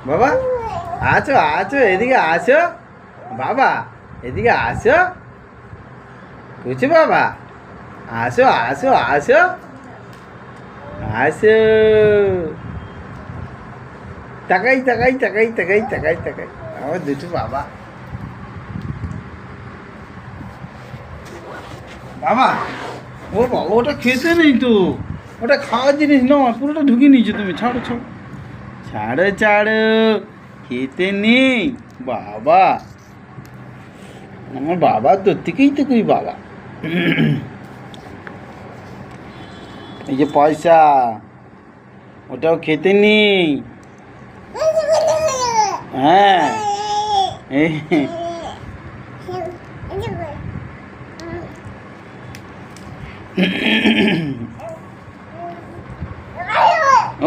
বাবা আছো আছো, এদিকে আসো বাবা, এদিকে আসো কুচু বাবা, আসো আসো আসো আসো। তাকাই তাকাই তাকাই তাকাই তাকাই তাকাই আমার দুটো বাবা। বাবা ও বাবা, ওটা খেতে নেই তো, ওটা খাওয়ার জিনিস নয়, পুরোটা ঢুকিয়ে নিয়েছো তুমি। ছাড়ো ছাড়ো ছাড়ো ছাড়ো, খেতে নেই বাবা। আমার বাবা তোর থেকেই তো কই বাবা। এই যে পয়সা, ওটাও খেতে নেই। হ্যাঁ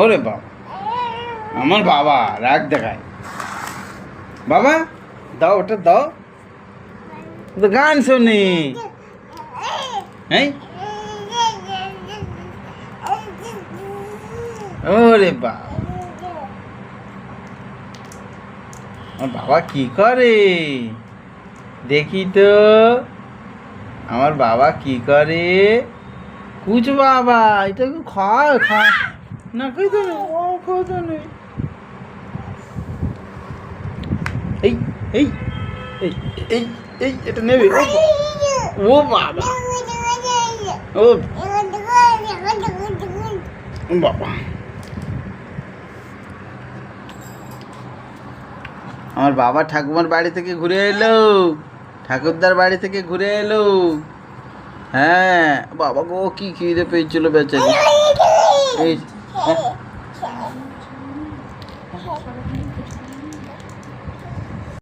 ওরে বাবা, আমার বাবা রাগ দেখায়। বাবা দাও, ওটা দাও, ও তো গান শোনে। হ্যাঁ ওরে বাবা, আমার বাবা কি করে দেখি তো, আমার বাবা কি করে। কুচ বাবা, এটা খায় খায় না, খাইতে নেই, ও খাইতে নেই। এই এই এই এই এই এটা নেবে। ও বাবা, ও বাবা, আমার বাবা ঠাকুমার বাড়ি থেকে ঘুরে এলো, ঠাকুরদার বাড়ি থেকে ঘুরে এলো। হ্যাঁ বাবা গো, কি খিদে পেয়েছিল বেচারি। এই